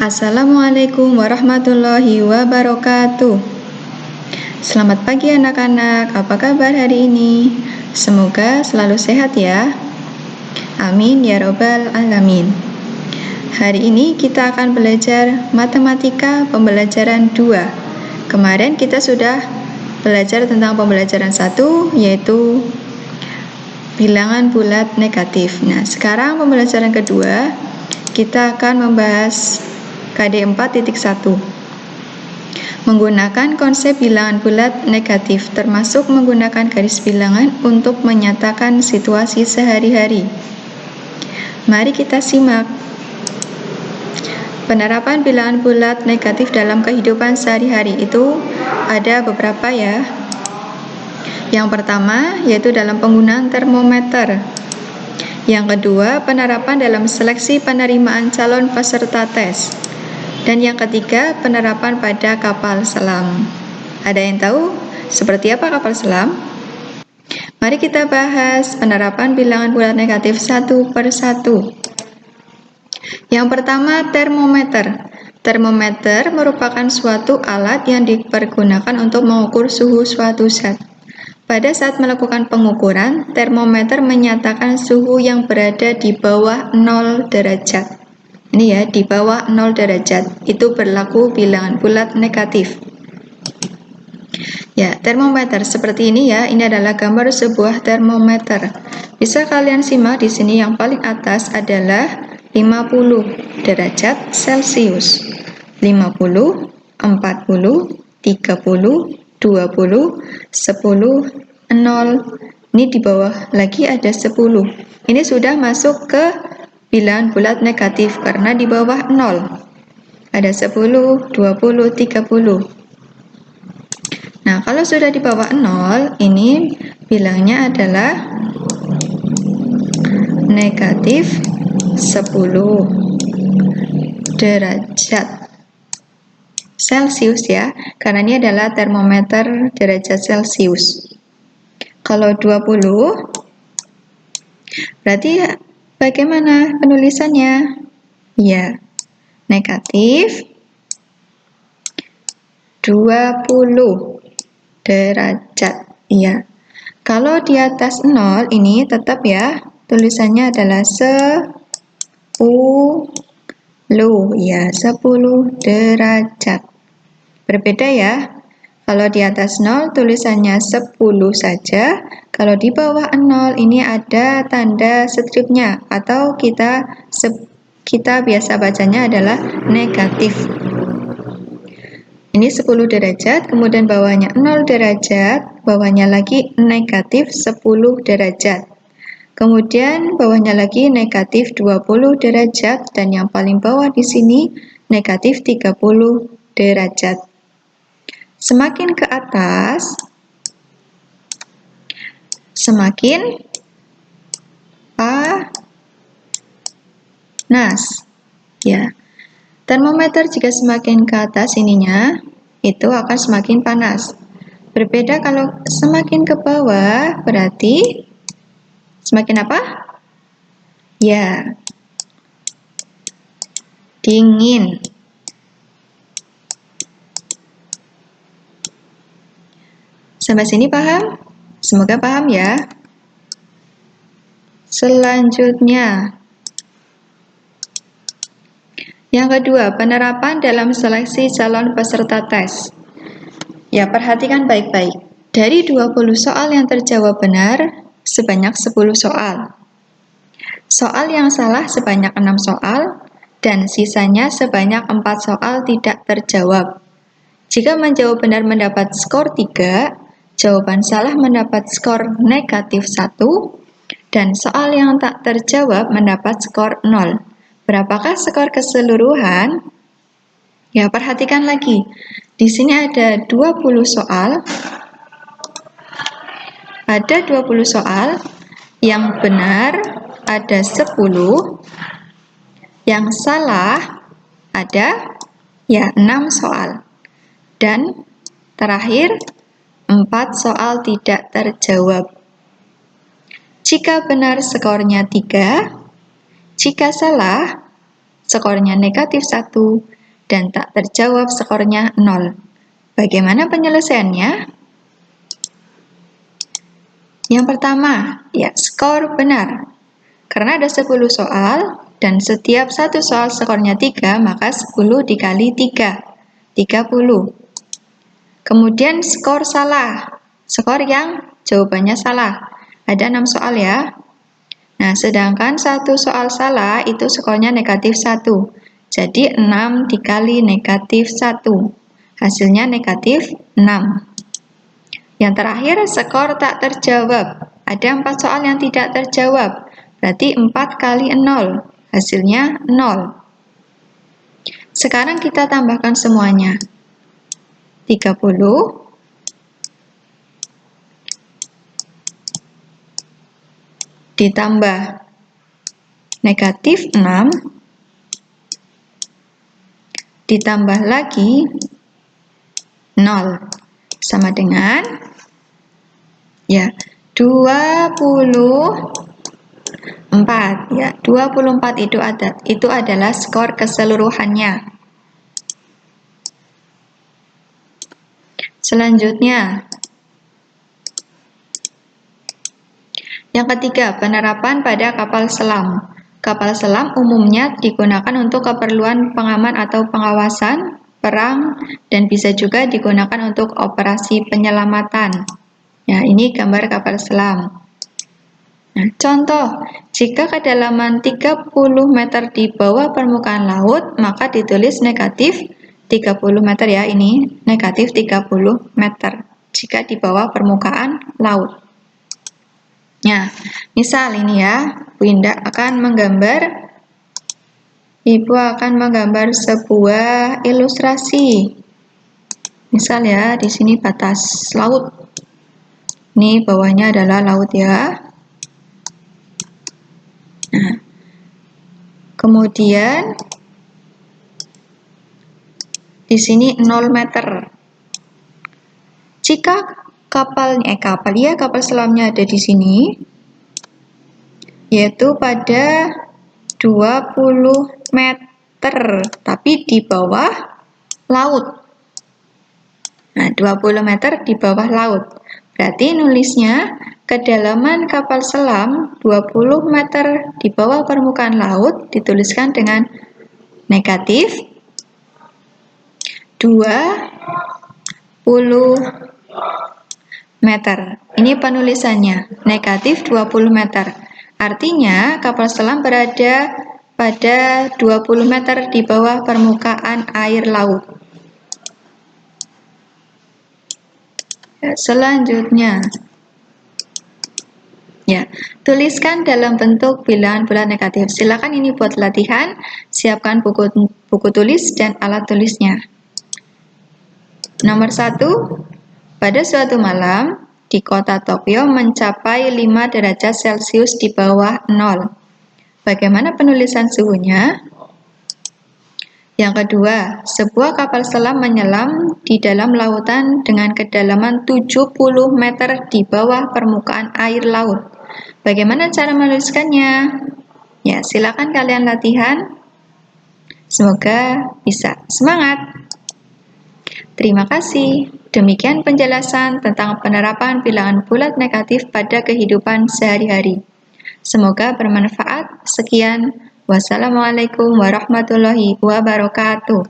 Assalamualaikum warahmatullahi wabarakatuh. Selamat pagi anak-anak, apa kabar hari ini? Semoga selalu sehat ya. Amin ya robbal alamin. Hari ini kita akan belajar matematika pembelajaran 2. Kemarin kita sudah belajar tentang pembelajaran 1, yaitu bilangan bulat negatif. Nah, sekarang pembelajaran kedua, kita akan membahas KD 4.1 menggunakan konsep bilangan bulat negatif, termasuk menggunakan garis bilangan untuk menyatakan situasi sehari-hari. Mari kita simak. Penerapan bilangan bulat negatif dalam kehidupan sehari-hari itu ada beberapa ya. Yang pertama yaitu dalam penggunaan termometer. Yang kedua, penerapan dalam seleksi penerimaan calon peserta tes. Dan yang ketiga, penerapan pada kapal selam. Ada yang tahu seperti apa kapal selam? Mari kita bahas penerapan bilangan bulat negatif satu per satu. Yang pertama, termometer. Termometer merupakan suatu alat yang dipergunakan untuk mengukur suhu suatu zat. Pada saat melakukan pengukuran, termometer menyatakan suhu yang berada di bawah 0 derajat. Ini ya, di bawah 0 derajat. Itu berlaku bilangan bulat negatif. Ya, termometer seperti ini ya. Ini adalah gambar sebuah termometer. Bisa kalian simak di sini yang paling atas adalah 50 derajat Celcius. 50, 40, 30, 20, 10, 0. Ini di bawah lagi ada 10. Ini sudah masuk ke bilangan bulat negatif karena di bawah 0. Ada 10, 20, 30. Nah, kalau sudah di bawah 0, ini bilangnya adalah negatif 10 derajat Celcius ya, karena ini adalah termometer derajat Celcius. Kalau 20, berarti bagaimana penulisannya? Ya, negatif 20 derajat. Ya. Kalau di atas 0 ini tetap ya, tulisannya adalah 10. Ya, 10 derajat. Berbeda ya. Kalau di atas 0 tulisannya 10 saja. Kalau di bawah 0 ini ada tanda stripnya atau kita biasa bacanya adalah negatif. Ini 10 derajat, kemudian bawahnya 0 derajat, bawahnya lagi negatif 10 derajat. Kemudian bawahnya lagi negatif 20 derajat dan yang paling bawah di sini negatif 30 derajat. Semakin ke atas, semakin panas. Ya. Termometer jika semakin ke atas ininya, itu akan semakin panas. Berbeda kalau semakin ke bawah, berarti semakin apa? Ya, dingin. Sampai sini paham? Semoga paham ya. Selanjutnya, yang kedua, penerapan dalam seleksi calon peserta tes. Ya, perhatikan baik-baik. Dari 20 soal yang terjawab benar, sebanyak 10 soal. Soal yang salah sebanyak 6 soal, dan sisanya sebanyak 4 soal tidak terjawab. Jika menjawab benar mendapat skor 3, jawaban salah mendapat skor negatif 1, dan soal yang tak terjawab mendapat skor 0. Berapakah skor keseluruhan? Ya, perhatikan lagi. Di sini ada 20 soal. Ada 20 soal. Yang benar ada 10. Yang salah ada ya 6 soal. Dan terakhir 4 soal tidak terjawab. Jika benar skornya 3, jika salah skornya negatif 1, dan tak terjawab skornya 0. Bagaimana penyelesaiannya? Yang pertama, ya skor benar. Karena ada 10 soal, dan setiap satu soal skornya 3, maka 10 dikali 3, 30. Kemudian skor salah, skor yang jawabannya salah. Ada 6 soal ya. Nah, sedangkan satu soal salah itu skornya negatif 1. Jadi 6 dikali negatif 1. Hasilnya negatif 6. Yang terakhir, skor tak terjawab. Ada 4 soal yang tidak terjawab. Berarti 4 kali 0. Hasilnya 0. Sekarang kita tambahkan semuanya. 30 ditambah negatif 6 ditambah lagi 0 sama dengan ya 24 ya. 24 itu adalah skor keseluruhannya. Selanjutnya, yang ketiga, penerapan pada kapal selam. Kapal selam umumnya digunakan untuk keperluan pengaman atau pengawasan, perang, dan bisa juga digunakan untuk operasi penyelamatan. Ya, ini gambar kapal selam. Nah, contoh, jika kedalaman 30 meter di bawah permukaan laut, maka ditulis negatif 30 meter ya, ini negatif 30 meter jika di bawah permukaan laut. Nah, misal ini ya, Ibu akan menggambar sebuah ilustrasi. Misal ya, di sini batas laut. Ini bawahnya adalah laut ya. Nah, kemudian di sini 0 meter. Jika kapal selamnya ada di sini, yaitu pada 20 meter, tapi di bawah laut. Nah, 20 meter di bawah laut. Berarti nulisnya kedalaman kapal selam 20 meter di bawah permukaan laut dituliskan dengan negatif 20 meter. Ini penulisannya, negatif 20 meter. Artinya kapal selam berada pada 20 meter di bawah permukaan air laut. Selanjutnya, ya, tuliskan dalam bentuk bilangan bulat negatif. Silakan ini buat latihan, siapkan buku tulis dan alat tulisnya. Nomor 1, pada suatu malam di kota Tokyo mencapai 5 derajat Celcius di bawah 0. Bagaimana penulisan suhunya? Yang kedua, sebuah kapal selam menyelam di dalam lautan dengan kedalaman 70 meter di bawah permukaan air laut. Bagaimana cara menuliskannya? Ya, silakan kalian latihan. Semoga bisa. Semangat! Terima kasih. Demikian penjelasan tentang penerapan bilangan bulat negatif pada kehidupan sehari-hari. Semoga bermanfaat. Sekian. Wassalamualaikum warahmatullahi wabarakatuh.